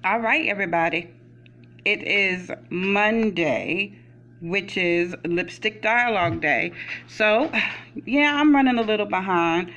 All right, everybody. It is Monday, which is Lipstick Dialogue Day. So, yeah, I'm running a little behind.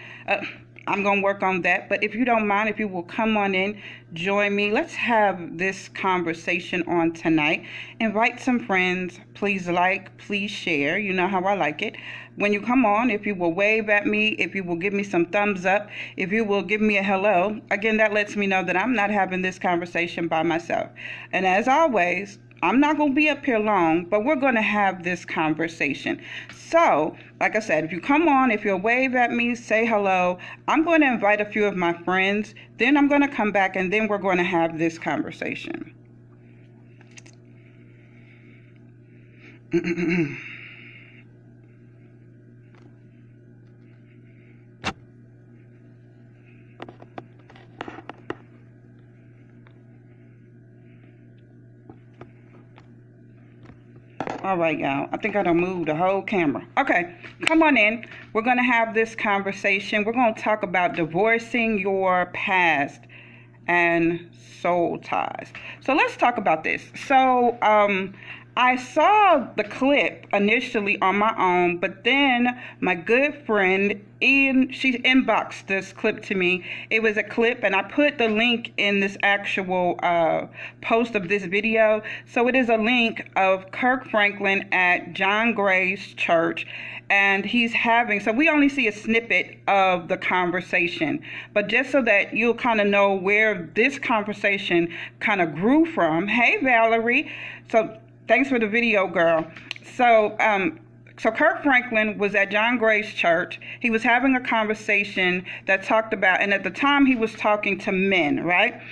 I'm going to work on that. But if you don't mind, if you will come on in, join me. Let's have this conversation on tonight. Invite some friends. Please like, please share. You know how I like it. When you come on, if you will wave at me, if you will give me some thumbs up, if you will give me a hello, again, that lets me know that I'm not having this conversation by myself. And as always, I'm not going to be up here long, but we're going to have this conversation. So, like I said, if you come on, if you'll wave at me, say hello, I'm going to invite a few of my friends, then I'm going to come back, and then we're going to have this conversation. All right, y'all. I think I done moved the whole camera. Okay, come on in. We're going to have this conversation. We're going to talk about divorcing your past and soul ties. So let's talk about this. So I saw the clip initially on my own, but then my good friend Ian, she inboxed this clip to me. It was a clip, and I put the link in this actual post of this video. So it is a link of Kirk Franklin at John Gray's church, and he's having, so we only see a snippet of the conversation, but just so that you'll kind of know where this conversation kind of grew from. Hey, Valerie. So thanks for the video, girl. So Kirk Franklin was at John Gray's church. He was having a conversation that talked about, and at the time he was talking to men, right?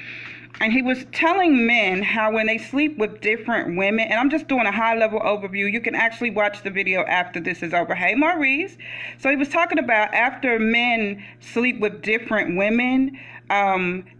And he was telling men how when they sleep with different women, and I'm just doing a high-level overview. You can actually watch the video after this is over. Hey, Maurice. So he was talking about after men sleep with different women,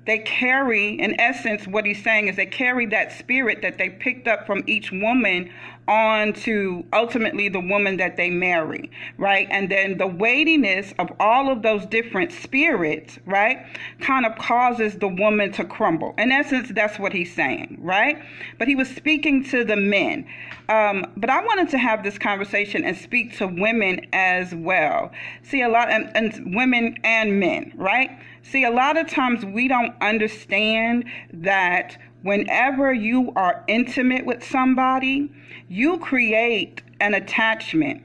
they carry, in essence, what he's saying is they carry that spirit that they picked up from each woman on to ultimately the woman that they marry, right? And then the weightiness of all of those different spirits, right, kind of causes the woman to crumble. In essence, that's what he's saying, right? But he was speaking to the men. But I wanted to have this conversation and speak to women as well. See, a lot, and women and men, right? See, a lot of times we don't understand that whenever you are intimate with somebody, you create an attachment.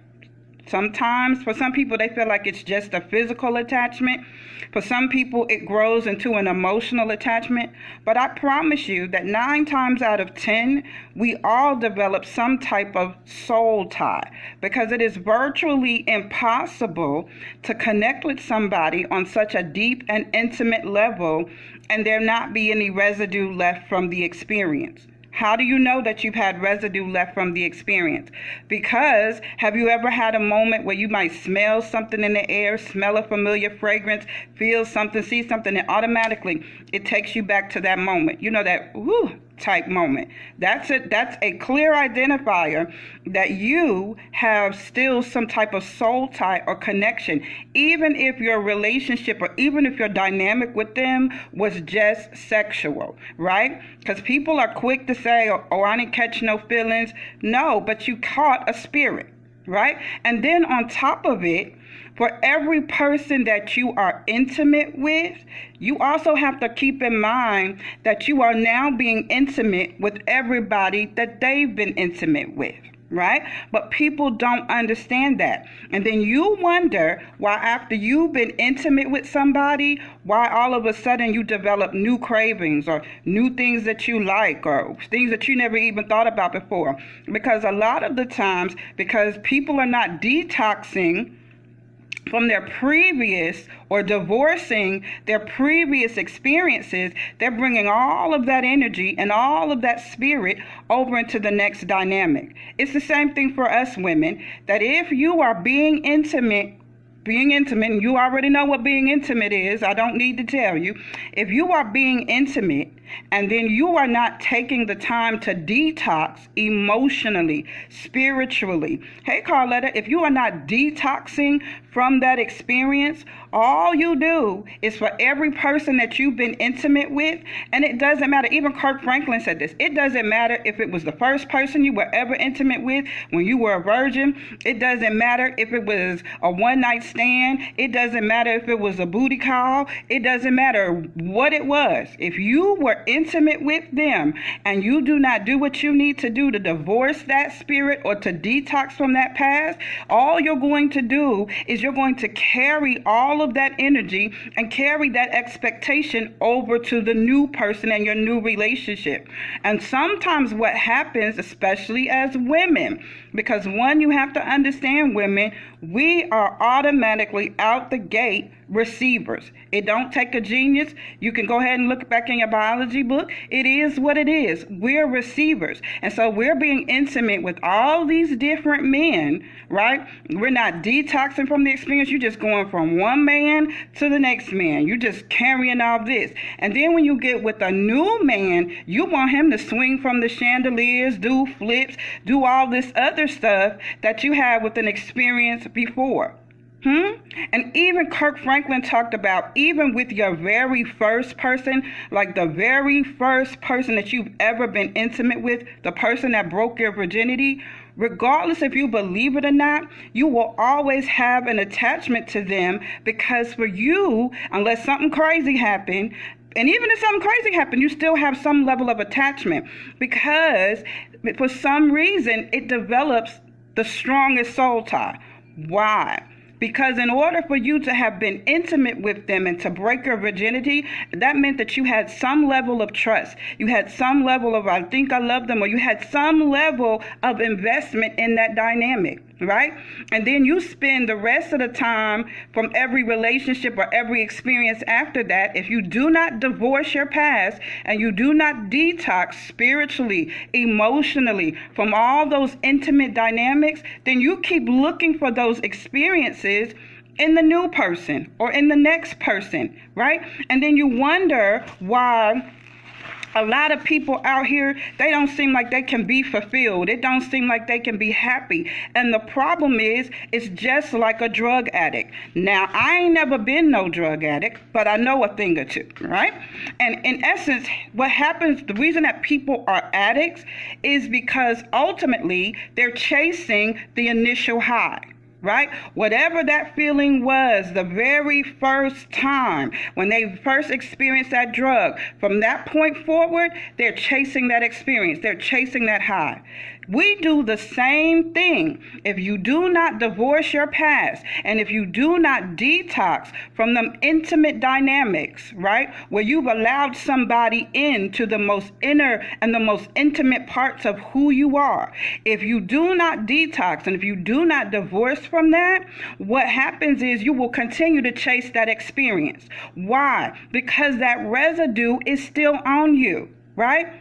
Sometimes, for some people, they feel like it's just a physical attachment. For some people, it grows into an emotional attachment. But I promise you that 9 times out of 10, we all develop some type of soul tie, because it is virtually impossible to connect with somebody on such a deep and intimate level and there not be any residue left from the experience. How do you know that you've had residue left from the experience? Because have you ever had a moment where you might smell something in the air, smell a familiar fragrance, feel something, see something, and automatically it takes you back to that moment? You know, that whoo type moment. That's it. That's a clear identifier that you have still some type of soul tie or connection, even if your relationship or even if your dynamic with them was just sexual, right? Because people are quick to say, oh, I didn't catch no feelings. No, but you caught a spirit, right? And then on top of it, for every person that you are intimate with, you also have to keep in mind that you are now being intimate with everybody that they've been intimate with, right? But people don't understand that. And then you wonder why after you've been intimate with somebody, why all of a sudden you develop new cravings or new things that you like or things that you never even thought about before. Because a lot of the times, because people are not detoxing from their previous or divorcing their previous experiences, they're bringing all of that energy and all of that spirit over into the next dynamic. It's the same thing for us women, that if you are being intimate, and you already know what being intimate is, I don't need to tell you. If you are being intimate and then you are not taking the time to detox emotionally, spiritually. Hey, Carletta, if you are not detoxing from that experience, all you do is for every person that you've been intimate with, and it doesn't matter, even Kirk Franklin said this, it doesn't matter if it was the first person you were ever intimate with when you were a virgin, it doesn't matter if it was a one-night stand, it doesn't matter if it was a booty call, it doesn't matter what it was. If you were intimate with them and you do not do what you need to do to divorce that spirit or to detox from that past, all you're going to do is you're going to carry all of that energy and carry that expectation over to the new person and your new relationship. And sometimes what happens, especially as women, because one, you have to understand, women, we are automatically out the gate receivers. It don't take a genius. You can go ahead and look back in your biology book. It is what it is. We're receivers. And so we're being intimate with all these different men, right? We're not detoxing from the experience. You're just going from one man to the next man. You're just carrying all this. And then when you get with a new man, you want him to swing from the chandeliers, do flips, do all this other stuff that you had with an experience before. And even Kirk Franklin talked about, even with your very first person, like the very first person that you've ever been intimate with, the person that broke your virginity, regardless if you believe it or not, you will always have an attachment to them, because for you, unless something crazy happened, and even if something crazy happened, you still have some level of attachment, because for some reason it develops the strongest soul tie. Why? Because in order for you to have been intimate with them and to break your virginity, that meant that you had some level of trust. You had some level of, I think I love them, or you had some level of investment in that dynamic, right? And then you spend the rest of the time from every relationship or every experience after that, if you do not divorce your past and you do not detox spiritually, emotionally from all those intimate dynamics, then you keep looking for those experiences in the new person or in the next person, right? And then you wonder why a lot of people out here, they don't seem like they can be fulfilled. It don't seem like they can be happy. And the problem is, it's just like a drug addict. Now, I ain't never been no drug addict, but I know a thing or two, right? And in essence, what happens, the reason that people are addicts is because ultimately they're chasing the initial high. Right? Whatever that feeling was the very first time when they first experienced that drug, from that point forward, they're chasing that experience. They're chasing that high. We do the same thing. If you do not divorce your past, and if you do not detox from them intimate dynamics, right, where you've allowed somebody into the most inner and the most intimate parts of who you are, if you do not detox and if you do not divorce from that, what happens is you will continue to chase that experience. Why? Because that residue is still on you, right?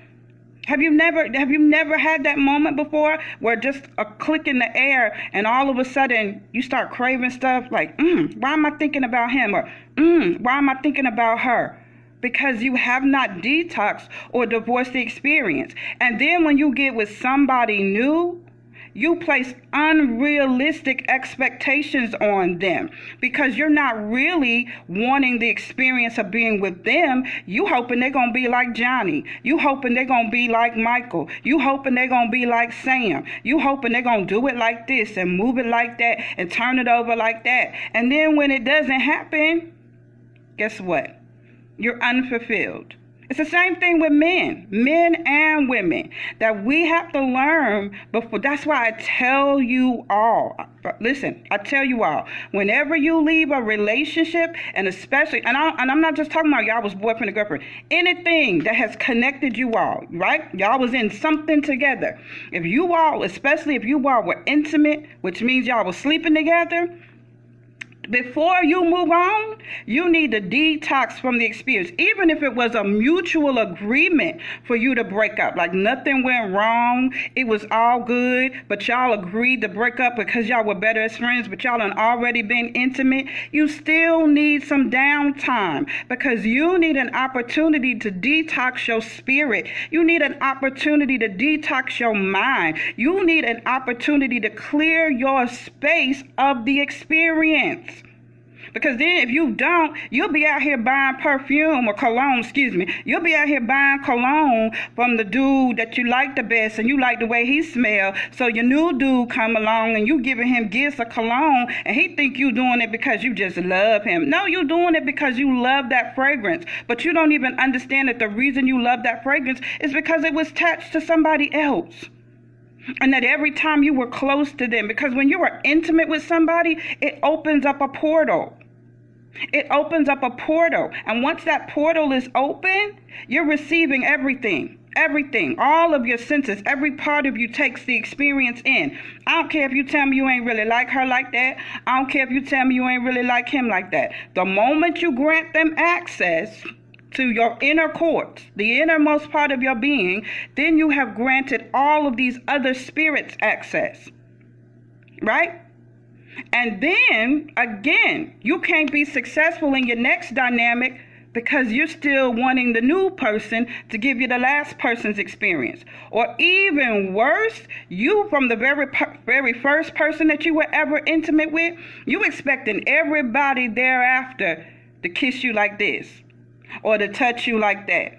Have you never had that moment before where just a click in the air and all of a sudden you start craving stuff like, why am I thinking about him? Or, why am I thinking about her? Because you have not detoxed or divorced the experience. And then when you get with somebody new, you place unrealistic expectations on them because you're not really wanting the experience of being with them. You hoping they're going to be like Johnny. You hoping they're going to be like Michael. You hoping they're going to be like Sam. You hoping they're going to do it like this and move it like that and turn it over like that. And then when it doesn't happen, guess what? You're unfulfilled. It's the same thing with men and women, that we have to learn before. That's why I tell you all, listen, I tell you all, whenever you leave a relationship, and especially, and I'm not just talking about y'all was boyfriend and girlfriend, anything that has connected you all, right? Y'all was in something together. If you all, especially if you all were intimate, which means y'all was sleeping together, Before you move on, you need to detox from the experience. Even if it was a mutual agreement for you to break up, like nothing went wrong, it was all good, but y'all agreed to break up because y'all were better as friends, but y'all had already been intimate, you still need some downtime because you need an opportunity to detox your spirit. You need an opportunity to detox your mind. You need an opportunity to clear your space of the experience. Because then if you don't, you'll be out here buying perfume or cologne, You'll be out here buying cologne from the dude that you like the best and you like the way he smells. So your new dude come along and you giving him gifts of cologne and he think you doing it because you just love him. No, you doing it because you love that fragrance. But you don't even understand that the reason you love that fragrance is because it was attached to somebody else. And that every time you were close to them, because when you are intimate with somebody, it opens up a portal. It opens up a portal. And once that portal is open, you're receiving everything, all of your senses, every part of you takes the experience in. I don't care if you tell me you ain't really like her like that. I don't care if you tell me you ain't really like him like that. The moment you grant them access to your inner courts, the innermost part of your being, then you have granted all of these other spirits access, right? And then, again, you can't be successful in your next dynamic because you're still wanting the new person to give you the last person's experience. Or even worse, you from the very first person that you were ever intimate with, you expecting everybody thereafter to kiss you like this or to touch you like that,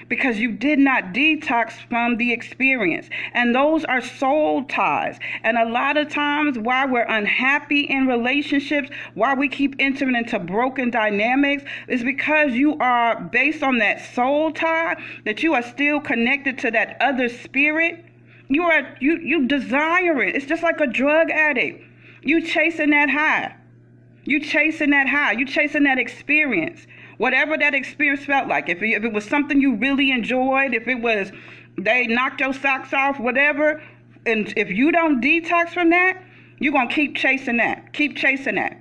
because you did not detox from the experience. And those are soul ties. And a lot of times why we're unhappy in relationships, why we keep entering into broken dynamics, is because you are based on that soul tie, that you are still connected to that other spirit. You desire it. It's just like a drug addict. You chasing that high. You chasing that experience. Whatever that experience felt like, if it was something you really enjoyed, if it was they knocked your socks off, whatever, and if you don't detox from that, you're going to keep chasing that.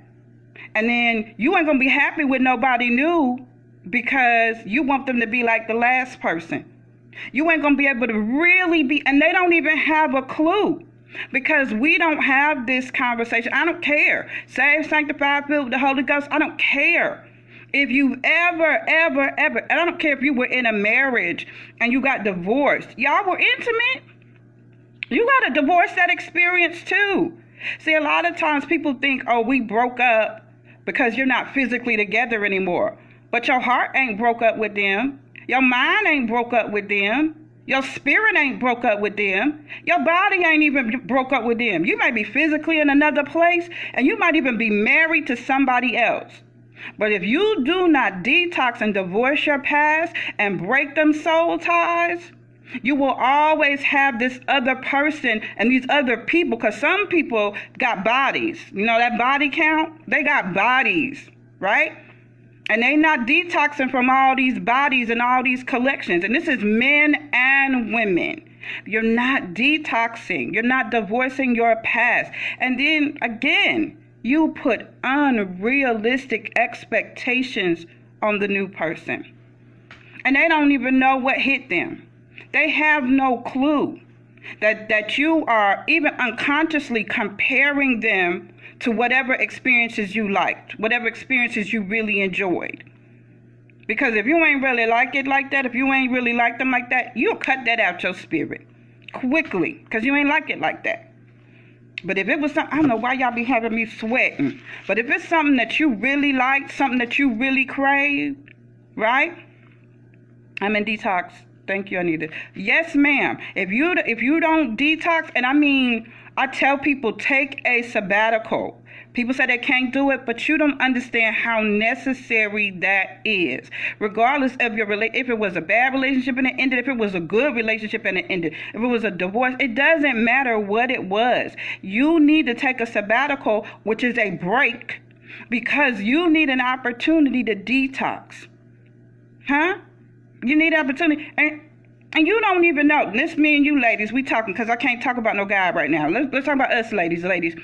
And then you ain't going to be happy with nobody new because you want them to be like the last person. You ain't going to be able to really be, and they don't even have a clue. Because we don't have this conversation. I don't care. Saved, sanctified, filled with the Holy Ghost. I don't care. If you ever, and I don't care if you were in a marriage and you got divorced, y'all were intimate, you got to divorce that experience too. See, a lot of times people think, oh, we broke up because you're not physically together anymore. But your heart ain't broke up with them. Your mind ain't broke up with them. Your spirit ain't broke up with them. Your body ain't even broke up with them. You might be physically in another place and you might even be married to somebody else. But if you do not detox and divorce your past and break them soul ties, you will always have this other person and these other people, because some people got bodies. You know that body count? They got bodies, right? And they not detoxing from all these bodies and all these collections. And this is men and women. You're not detoxing. You're not divorcing your past. And then again, you put unrealistic expectations on the new person. And they don't even know what hit them. They have no clue that you are even unconsciously comparing them to whatever experiences you liked, whatever experiences you really enjoyed. Because if you ain't really like it like that, if you ain't really like them like that, you'll cut that out your spirit quickly because you ain't like it like that. But if it was something, I don't know why y'all be having me sweating, but if it's something that you really like, something that you really crave, right? I'm in detox. Thank you, Anita. Yes, ma'am. If you don't detox, and I tell people take a sabbatical. People say they can't do it, but you don't understand how necessary that is. Regardless of your if it was a bad relationship and it ended, if it was a good relationship and it ended, if it was a divorce, it doesn't matter what it was. You need to take a sabbatical, which is a break, because you need an opportunity to detox. Huh? You need an opportunity. And you don't even know. This me and you ladies, we talking, because I can't talk about no guy right now. Let's talk about us ladies.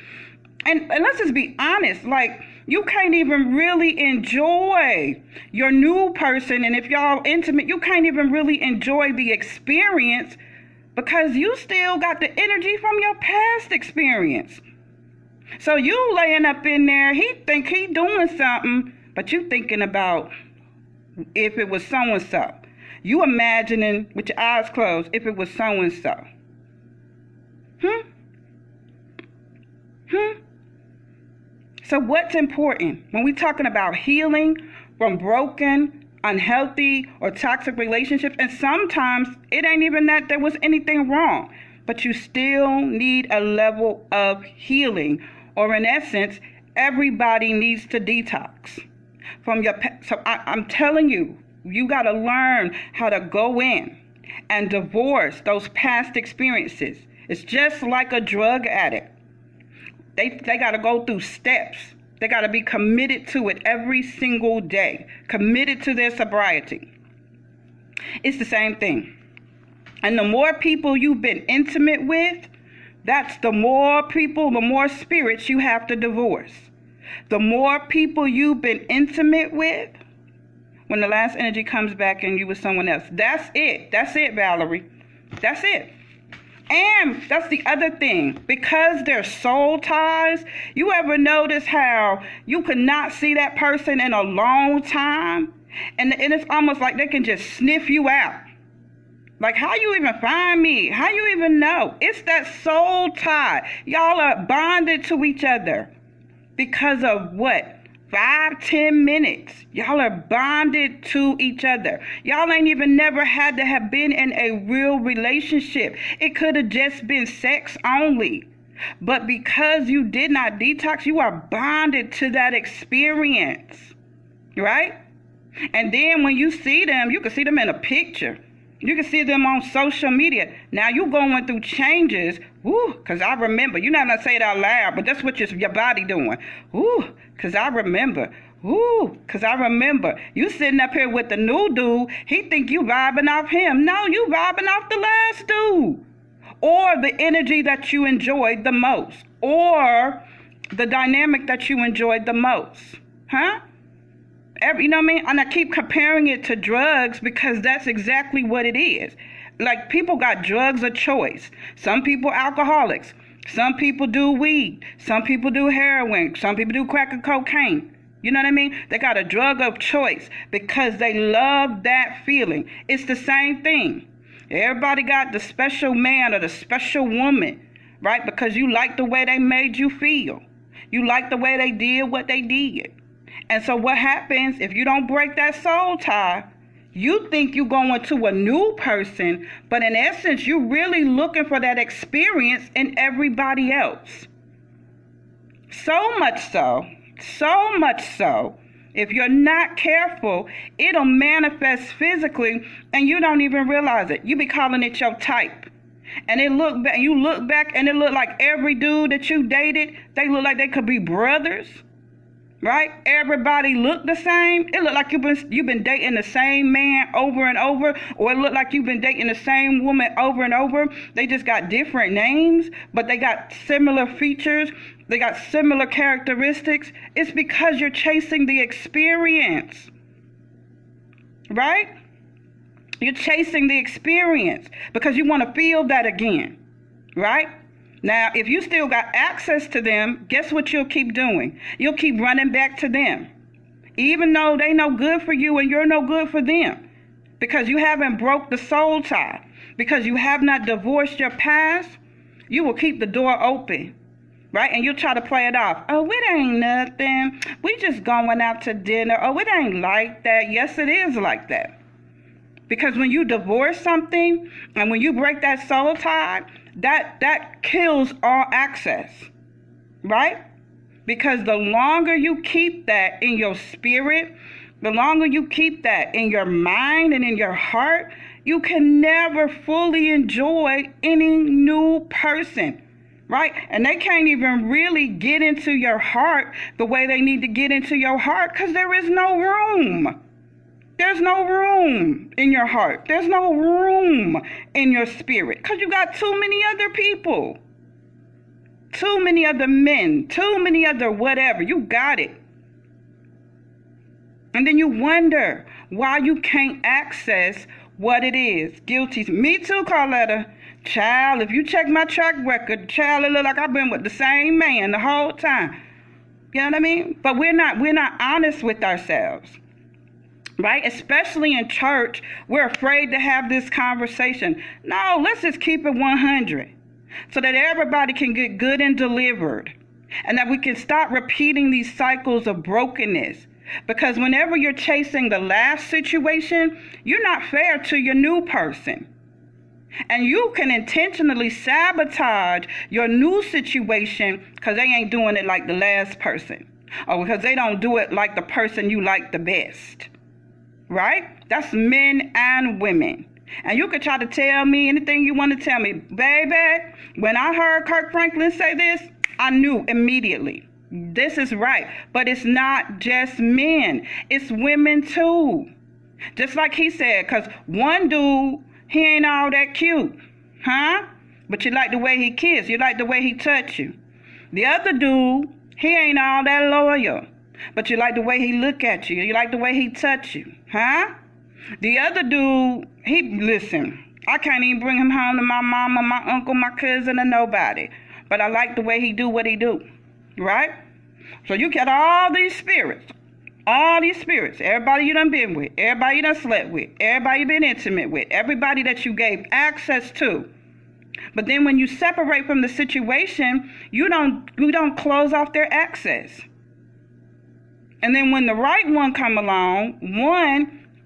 And let's just be honest, like, you can't even really enjoy your new person. And if y'all intimate, you can't even really enjoy the experience because you still got the energy from your past experience. So you laying up in there, he think he doing something, but you thinking about if it was so-and-so. You imagining with your eyes closed if it was so-and-so. So what's important when we're talking about healing from broken, unhealthy, or toxic relationships? And sometimes it ain't even that there was anything wrong, but you still need a level of healing. Or in essence, everybody needs to detox from your past. So I'm telling you, you got to learn how to go in and divorce those past experiences. It's just like a drug addict. They got to go through steps. They got to be committed to it every single day, committed to their sobriety. It's the same thing. And the more people you've been intimate with, that's the more people, the more spirits you have to divorce. The more people you've been intimate with, when the last energy comes back and you with someone else, that's it. That's it, Valerie. That's it. And that's the other thing, because they're soul ties, you ever notice how you could not see that person in a long time? And it's almost like they can just sniff you out. Like, how you even find me? How you even know? It's that soul tie. Y'all are bonded to each other because of what? 5-10 minutes. Y'all are bonded to each other. Y'all ain't even never had to have been in a real relationship. It could have just been sex only. But because you did not detox, you are bonded to that experience. Right? And then when you see them, you can see them in a picture. You can see them on social media. Now you going through changes. Woo, because I remember. You're not going to say it out loud, but that's what your body doing. Woo, because I remember. Woo, because I remember. You sitting up here with the new dude. He think you vibing off him. No, you vibing off the last dude. Or the energy that you enjoyed the most. Or the dynamic that you enjoyed the most. Huh? You know what I mean? And I keep comparing it to drugs because that's exactly what it is. Like, people got drugs of choice. Some people alcoholics. Some people do weed. Some people do heroin. Some people do crack and cocaine. You know what I mean? They got a drug of choice because they love that feeling. It's the same thing. Everybody got the special man or the special woman, right? Because you like the way they made you feel. You like the way they did what they did. And so what happens if you don't break that soul tie? You think you're going to a new person, but in essence, you're really looking for that experience in everybody else. So much so, if you're not careful, it'll manifest physically and you don't even realize it. You be calling it your type. And you look back and it look like every dude that you dated, they look like they could be brothers. Right? Everybody look the same. It look like you've been dating the same man over and over, or it look like you've been dating the same woman over and over. They just got different names, but they got similar features. They got similar characteristics. It's because you're chasing the experience. Right? You're chasing the experience because you want to feel that again. Right? Now, if you still got access to them, guess what you'll keep doing? You'll keep running back to them. Even though they no good for you and you're no good for them. Because you haven't broke the soul tie. Because you have not divorced your past, you will keep the door open. Right? And you'll try to play it off. Oh, it ain't nothing. We just going out to dinner. Oh, it ain't like that. Yes, it is like that. Because when you divorce something and when you break that soul tie, that kills all access, right? Because the longer you keep that in your spirit, the longer you keep that in your mind and in your heart, you can never fully enjoy any new person, right? And they can't even really get into your heart the way they need to get into your heart because there is no room. There's no room in your heart. There's no room in your spirit because you got too many other people. too many other men, too many other whatever. You got it. And then you wonder why you can't access what it is. Guilty. Me too, Carletta. Child, if you check my track record, child, it look like I've been with the same man the whole time. You know what I mean? But we're not honest with ourselves. Right? Especially in church, we're afraid to have this conversation. No, let's just keep it 100 so that everybody can get good and delivered, and that we can stop repeating these cycles of brokenness. Because whenever you're chasing the last situation, you're not fair to your new person. And you can intentionally sabotage your new situation because they ain't doing it like the last person, or because they don't do it like the person you like the best. Right? That's men and women. And you can try to tell me anything you want to tell me. Baby, when I heard Kirk Franklin say this, I knew immediately. This is right. But it's not just men. It's women too. Just like he said, because one dude, he ain't all that cute. Huh? But you like the way he kissed. You like the way he touched you. The other dude, he ain't all that loyal. But you like the way he look at you. You like the way he touch you. Huh? The other dude, listen, I can't even bring him home to my mama, my uncle, my cousin, or nobody. But I like the way he do what he do. Right? So you got all these spirits. All these spirits. Everybody you done been with. Everybody you done slept with. Everybody you been intimate with. Everybody that you gave access to. But then when you separate from the situation, you don't close off their access. And then when the right one come along,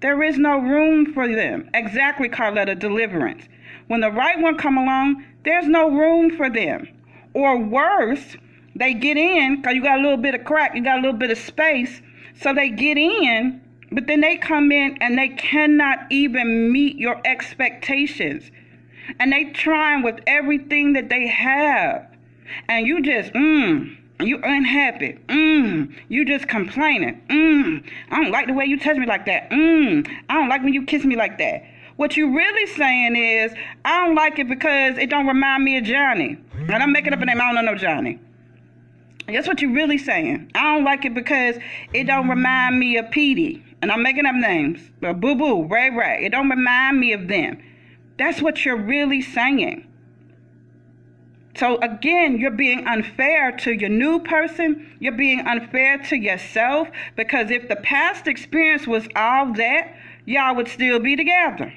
there is no room for them. Exactly, Carletta, deliverance. When the right one come along, there's no room for them. Or worse, they get in, because you got a little bit of crack, you got a little bit of space, so they get in, but then they come in and they cannot even meet your expectations. And they trying with everything that they have. And you just, you unhappy. You just complaining. I don't like the way you touch me like that. I don't like when you kiss me like that. What you really saying is, I don't like it because it don't remind me of Johnny. And I'm making up a name. I don't know no Johnny. That's what you really saying. I don't like it because it don't remind me of Petey. And I'm making up names. Boo Boo, Ray Ray. It don't remind me of them. That's what you're really saying. So again, you're being unfair to your new person. You're being unfair to yourself, because if the past experience was all that, y'all would still be together.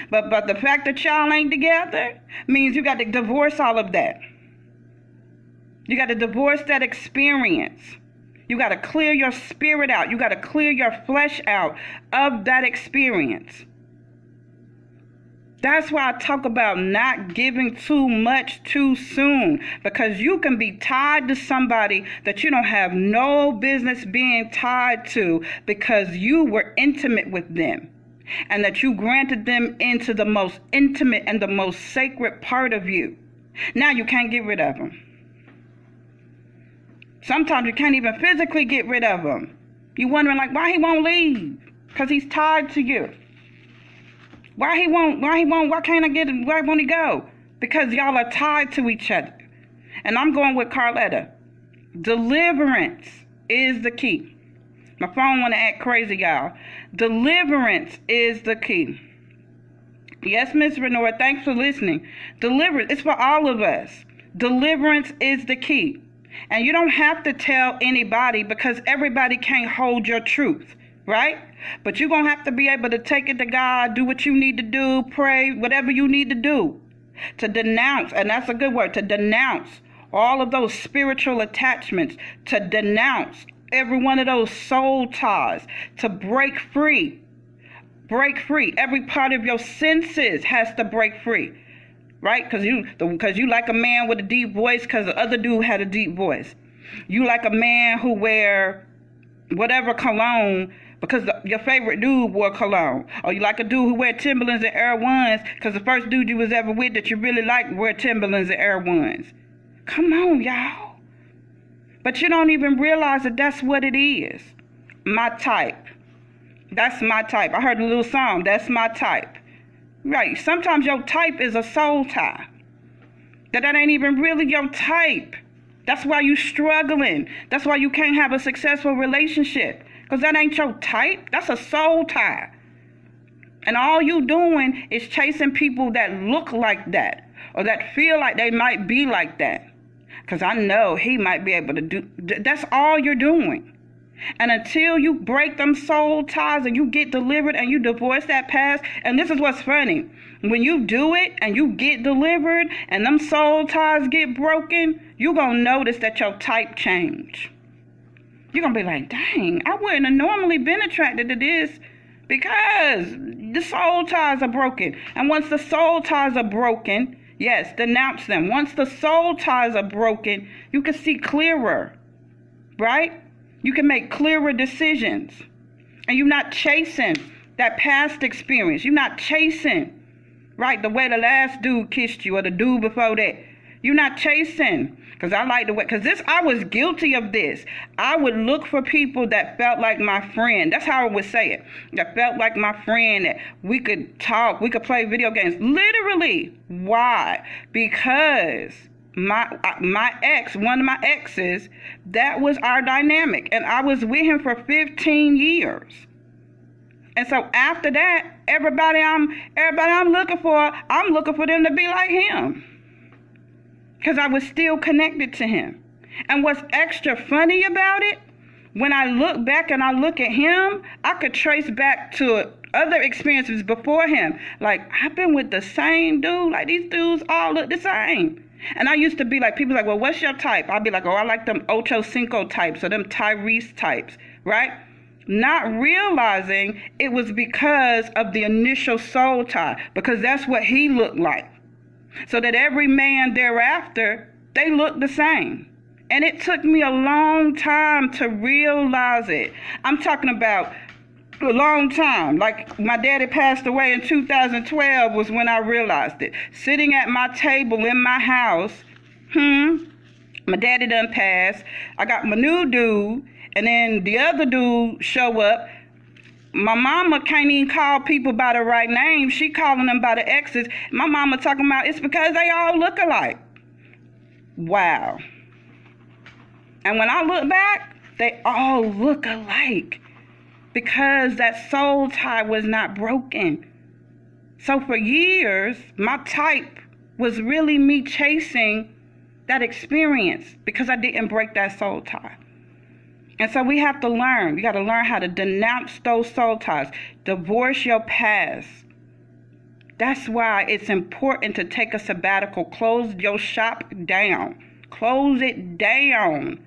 But the fact that y'all ain't together means you got to divorce all of that. You got to divorce that experience. You got to clear your spirit out. You got to clear your flesh out of that experience. That's why I talk about not giving too much too soon, because you can be tied to somebody that you don't have no business being tied to, because you were intimate with them and that you granted them into the most intimate and the most sacred part of you. Now you can't get rid of them. Sometimes you can't even physically get rid of them. You're wondering like why he won't leave, because he's tied to you. Why can't I get him? Why won't he go? Because y'all are tied to each other. And I'm going with Carletta. Deliverance is the key. My phone want to act crazy, y'all. Deliverance is the key. Yes, Miss Renora, thanks for listening. Deliverance, it's for all of us. Deliverance is the key. And you don't have to tell anybody, because everybody can't hold your truth. Right? But you're going to have to be able to take it to God, do what you need to do, pray, whatever you need to do. To denounce, and that's a good word, to denounce all of those spiritual attachments, to denounce every one of those soul ties, to break free. Break free. Every part of your senses has to break free. Right? Because you like a man with a deep voice because the other dude had a deep voice. You like a man who wear whatever cologne because your favorite dude wore cologne. Or you like a dude who wear Timberlands and Air Ones because the first dude you was ever with that you really liked wear Timberlands and Air Ones. Come on, y'all. But you don't even realize that that's what it is. My type. That's my type. I heard a little song. That's my type. Right. Sometimes your type is a soul tie. That ain't even really your type. That's why you struggling. That's why you can't have a successful relationship. Because that ain't your type. That's a soul tie. And all you doing is chasing people that look like that, or that feel like they might be like that. Because I know he might be able to do. That's all you're doing. And until you break them soul ties and you get delivered and you divorce that past, and this is what's funny. When you do it and you get delivered and them soul ties get broken, you're going to notice that your type change. You're going to be like, dang, I wouldn't have normally been attracted to this because the soul ties are broken. And once the soul ties are broken, yes, denounce them. Once the soul ties are broken, you can see clearer, right? You can make clearer decisions. And you're not chasing that past experience. You're not chasing, right, the way the last dude kissed you or the dude before that. You're not chasing. Because I like the way, I was guilty of this. I would look for people that felt like my friend. That's how I would say it. That felt like my friend, that we could talk, we could play video games. Literally. Why? Because my ex, one of my exes, that was our dynamic. And I was with him for 15 years. And so after that, everybody I'm looking for, I'm looking for them to be like him. Because I was still connected to him. And what's extra funny about it, when I look back and I look at him, I could trace back to other experiences before him. Like, I've been with the same dude. Like, these dudes all look the same. And I used to be like, people like, well, what's your type? I'd be like, oh, I like them Ocho Cinco types or them Tyrese types, right? Not realizing it was because of the initial soul tie, because that's what he looked like. So that every man thereafter, they look the same. And it took me a long time to realize it. I'm talking about a long time. Like, my daddy passed away in 2012 was when I realized it. Sitting at my table in my house, my daddy done passed. I got my new dude, and then the other dude show up. My mama can't even call people by the right name. She calling them by the exes. My mama talking about it's because they all look alike. Wow. And when I look back, they all look alike because that soul tie was not broken. So for years, my type was really me chasing that experience because I didn't break that soul tie. And so we have to learn. You got to learn how to denounce those soul ties. Divorce your past. That's why it's important to take a sabbatical. Close your shop down. Close it down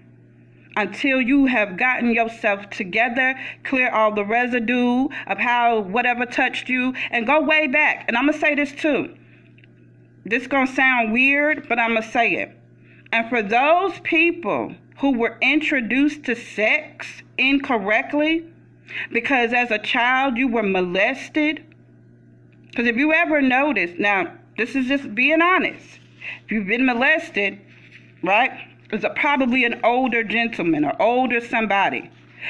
until you have gotten yourself together, clear all the residue of how whatever touched you, and go way back. And I'm going to say this too. This is going to sound weird, but I'm going to say it. And for those people who were introduced to sex incorrectly because as a child you were molested. Because if you ever notice, now this is just being honest, if you've been molested, right, it's probably an older gentleman or older somebody.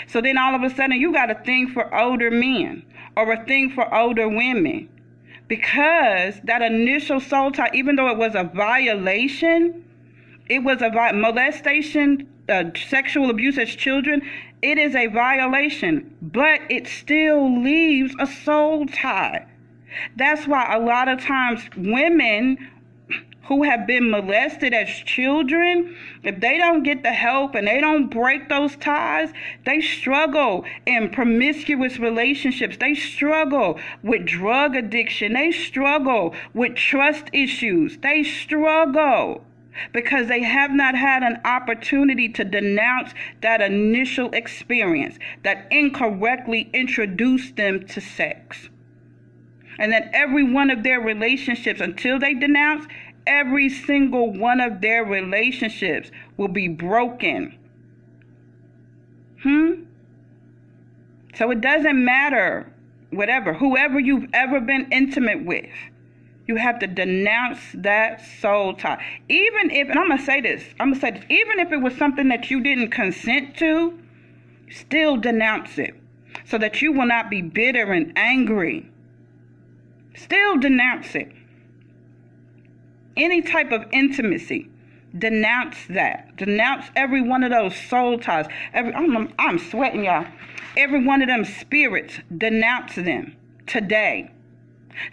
So then all of a sudden you got a thing for older men or a thing for older women because that initial soul tie, even though it was a violation, it was a molestation, sexual abuse as children. It is a violation, but it still leaves a soul tie. That's why a lot of times women who have been molested as children, if they don't get the help and they don't break those ties, they struggle in promiscuous relationships. They struggle with drug addiction. They struggle with trust issues. They struggle because they have not had an opportunity to denounce that initial experience that incorrectly introduced them to sex. And that every one of their relationships, until they denounce, every single one of their relationships will be broken. So it doesn't matter, whoever you've ever been intimate with, you have to denounce that soul tie. Even if, and I'm going to say this, even if it was something that you didn't consent to, still denounce it so that you will not be bitter and angry. Still denounce it. any type of intimacy. Denounce that. Denounce every one of those soul ties. I'm sweating, y'all. Every one of them spirits, denounce them today,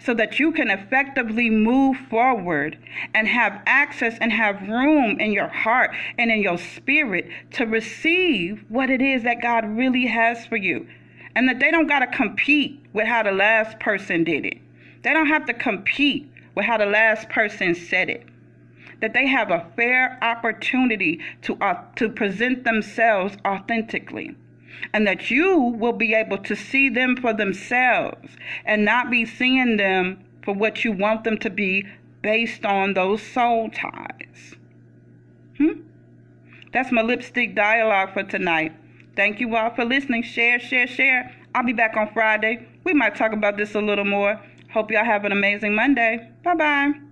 so that you can effectively move forward and have access and have room in your heart and in your spirit to receive what it is that God really has for you. And that they don't got to compete with how the last person did it. They don't have to compete with how the last person said it. That they have a fair opportunity to present themselves authentically. And that you will be able to see them for themselves and not be seeing them for what you want them to be based on those soul ties. That's my lipstick dialogue for tonight. Thank you all for listening. Share, share, share. I'll be back on Friday. We might talk about this a little more. Hope y'all have an amazing Monday. Bye-bye.